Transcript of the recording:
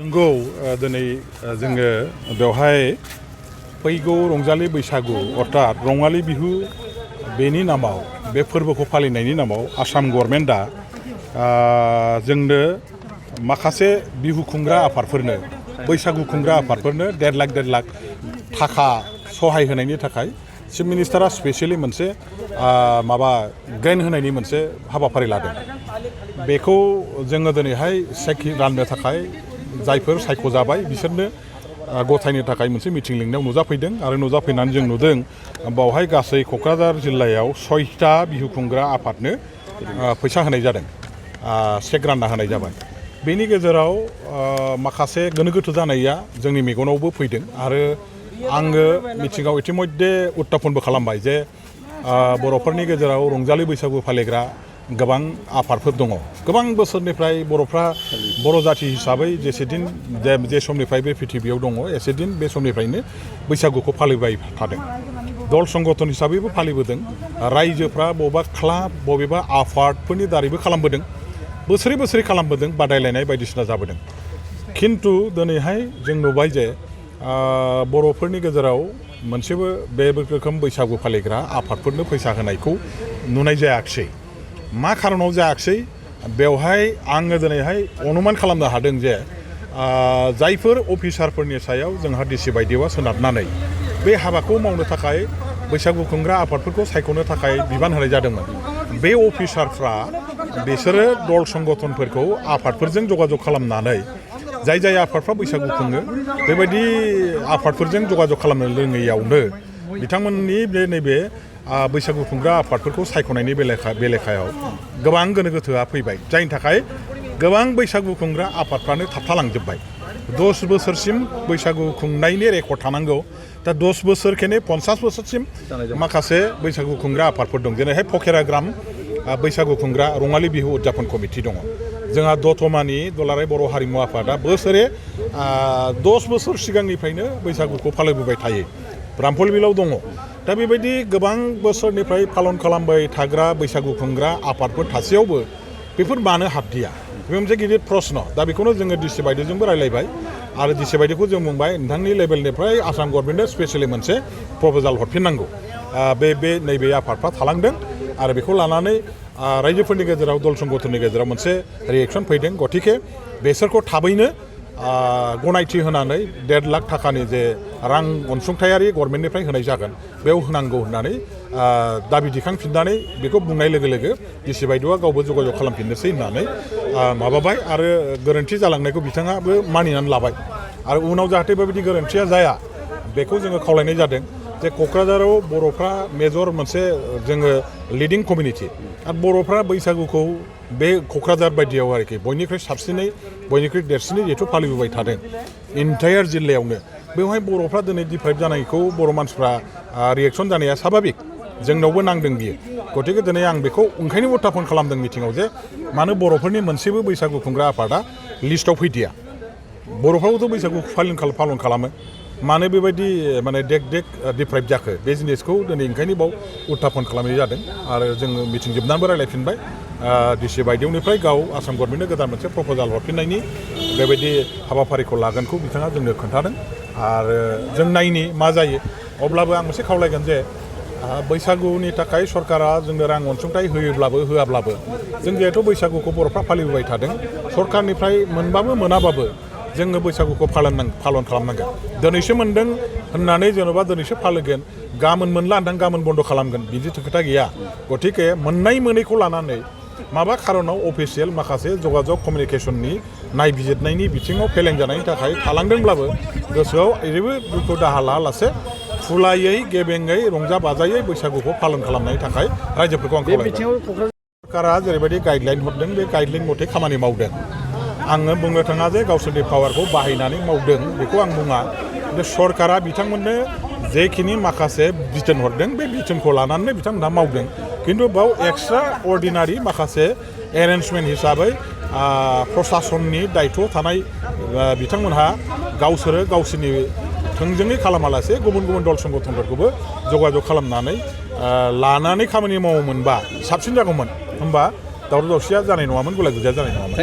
नंगौ दिनै जोङो बेवहाय फैगौ रंजालि बैसागु अर्थात रङालि बिहु बेनि नामाव बे फोरबोखौ फालिनायनि नामाव आसाम गभर्नमेन्टआ जोंनो माखासे बिहु खुंग्रा आफादफोरनो बैसागु खुंग्रा आफादफोरनो 1.5 लाख थाखा सहाय होनायनि थाखाय चिफ मिनिस्टारा स्पेसियेलि मोनसे ग्रेन्ट होनायनि मोनसे हाबाफारि लादों। बेखौ जोङो दिनैहाय चेक राननो थाखाय जायफोर सायख'जाबाय बिसोरनो गथायनो थाखाय मोनसे मिटिं लिंनायाव नुजाफैदों आरो नुजाफैनानै जों नुदों बावहाय गासै क'क्राझार जिल्लायाव 6टा बिहु खुंग्रा आफादनो फैसा होनाय जादों, चेक रानना होनाय जाबाय। बेनि गेजेराव माखासे गोनो गोथो जानाया जोंनि मेगनावबो फैदों आरो आङो मिटिंआव इतिमध्ये उत्थापनबो खालामबाय जे बर'फोरनि गेजेराव रंजालि बैसागु फालिग्रा गोबां आफादफोर दङ। गोबां बोसोरनिफ्राय बर'फ्रा बर' जाथि हिसाबै जे समनिफ्राय बे पृथिबियाव दङ एसे दिन बे समनिफ्रायनो बैसागुखौ फालिबाय थादों। दल संगठन हिसाबैबो फालिबोदों, रायजोफ्रा बबेबा क्लाब बबेबा आफादफोरनि दारैबो खालामबोदों, बोसोरै बोसोरै खालामबोदों, बादायलायनाय बायदिसिना जाबोदों। खिन्थु दिनैहाय जों नुबाय जे बर'फोरनि गेजेराव मोनसेबो बे रोखोम बैसागु फालिग्रा आफादफोरनो फैसा होनायखौ नुनाय जायाखिसै। मा खारनाव जायाखिसै बेवहाय आङो दिनैहाय अनुमान खालामनो हादों जे जायफोर अफिसारफोरनि सायाव जोंहा डिसि बायदिआ सोनारनानै बे हाबाखौ मावनो थाखाय बैसागु खुंग्रा आफादफोरखौ सायख'नो थाखाय बिबान होनाय जादोंमोन, बे अफिसारफ्रा बिसोरो दल संगठनफोरखौ आफादफोरजों जगाजग खालामनानै जाय आफादफ्रा बैसागु खुङो बेबायदि आफादफोरजों जगाजग खालामनो रोङैयावनो बिथांमोननि नैबे बैसागु खुंग्रा आफादफोरखौ सायख'नायनि बेलेखायाव गोबां गोनो गोथोआ फैबाय, जायनि थाखाय गोबां बैसागु खुंग्रा आफादफ्रानो थाबथालांजोब्बाय। 10 बोसोरसिम बैसागु खुंनायनि रेकर्ड थानांगौ, दा 10 बोसोर खेने 50 बोसोरसिम माखासे बैसागु खुंग्रा आफादफोर दं। जेरैहाय फकेराग्राम बैसागु खुंग्रा रङालि बिहु उदजापन कमिटि दङ। जोंहा दतमानि दुलाराय बर' हारिमु आफादा बोसोरे 10 बोसोर सिगांनिफ्रायनो बैसागुखौ फालिबोबाय थायो, रामफलबिलाव दङ। दा बेबायदि गोबां बोसोरनिफ्राय पालन खालामबाय थाग्रा बैसागु खुंग्रा आफादफोर थासेयावबो बेफोर मानो हाबदिया, बे मोनसे गिदिर प्रश्न। दा बेखौनो जोङो डिसि बायदिजोंबो रायलायबाय आरो डिसि बायदिखौ जों बुंबाय नोंथांनि लेभेलनिफ्राय आसाम गभर्नमेन्टनो स्पेसियेलि मोनसे प्रप'जाल हरफिननांगौ। नैबे आफादफ्रा थालांदों आरो बेखौ लानानै रायजोफोरनि गेजेराव दल संगठननि गेजेराव मोनसे रिएक्सन फैदों। गतिके बेसोरखौ थाबैनो गनायथि होनानै 1.5 लाख थाखानि जे रां अनसुंथायारि गभर्नमेन्टनिफ्राय होनाय जागोन बेयाव होनांगौ होननानै दाबि दिखांफिननानै बेखौ बुंनाय लोगो लोगो डिसि बायदिआ गावबो जगाजग खालामफिननोसै होननानै माबाबाय आरो गोरोन्थि जालांनायखौ बिथाङाबो मानिनानै लाबाय आरो उनाव जाहाथे बेबायदि गोरोन्थिया जाया बेखौ जोङो खावलायनाय जादों जे क'क्राझाराव बर'फ्रा मेजर मोनसे जोङो लिडिं कमिउनिटि आरो बर'फ्रा बैसागुखौ बे क'क्राझार बायदियाव आरोखि बयनिख्रुइ साबसिनै बयनिख्रुइ देरसिनै जिहेथु फालिबोबाय थादों इन्टायार जिल्लायावनो, बेवहाय बर'फ्रा दिनै डिप्राइभ जानायखौ बर' मानसिफ्रा रिएक्सन जानाया स्वाभाबिक, जोंनावबो नांदों बियो। गतिके दिनै आं बेखौ ओंखायनो उत्थापन खालामदों मिटिङाव जे मानो बर'फोरनि मोनसेबो बैसागु खुंग्रा आफादा लिस्टआव फैदिया। बर'फ्राबोथ' बैसागु पालन खालामो, मानो बेबायदि डिप्राइभ जाखो बे जिनिसखौ दिनै ओंखायनो बाव उत्थापन खालामनाय जादों आरो जोङो मिटिं जोबनानैबो रायलायफिनबाय। डिसि बायदिनिफ्राय गाव आसाम गभर्नमेन्टनो गोदान मोनसे प्रप'जाल हरफिननायनि बेबायदि हाबाफारिखौ लागोनखौ बिथाङा जोंनो खोन्थादों आरो जों नायनि मा जायो। अब्लाबो आं मोनसे खावलायगोन जे बैसागुनि थाखाय सरकारा जोंनो रां अनसुंथाइ होयोब्लाबो होआब्लाबो जों जिहेथु बैसागुखौ बर'फ्रा फालिबोबाय थादों, सरकारनिफ्राय मोनबाबो मोनाबाबो जोङो बैसागुखौ पालन खालामनांगोन। दिनैसो मोनदों होननानै जेन'बा दिनैसो फालिगोन, गाबोन मोनला होननानै गाबोन बन्द' खालामगोन बिदि खोथा गैया। गतिके मोननाय मोनैखौ लानानै माबा खारनाव अफिसियेल माखासे जगाजग कमिउनिकेसननि नायबिजिरनायनि बिथिङाव फेलें जानायनि थाखाय थालांदोंब्लाबो गोसोआव जेबो दुखु दाहा लायालासे खुलायै गेबेङै रंजा बाजायै बैसागुखौ पालन खालामनायनि थाखाय रायजोफोरखौ आं खावलायबाय। सरकारा जेरैबायदि गाइडलाइन हरदों बे गाइडलाइन मथे खामानि मावदों। आङो बुंनो थाङा जे गावसोरनि पावारखौ बाहायनानै मावदों बेखौ आं बुङा, बे सरकारा बिथांमोननो जेखिनि माखासे बिथोन हरदों बे बिथोनखौ लानानै बिथांमोनहा मावदों। खिन्थु बाव एक्सट्रा अर्डिनारि माखासे एरेन्जमेन्ट हिसाबै प्रसासननि दायथ' थानाय बिथांमोनहा गावसोरो गावसोरनि थोंजोङै खालामालासे गुबुन गुबुन दल संगठनफोरखौबो जगाजग खालामनानै लानानै खामानि मावोमोनबा साबसिन जागौमोन, होमबा दावराव दावसिया जानाय नङामोन, गुलाय गुजाया जानाय नङामोन।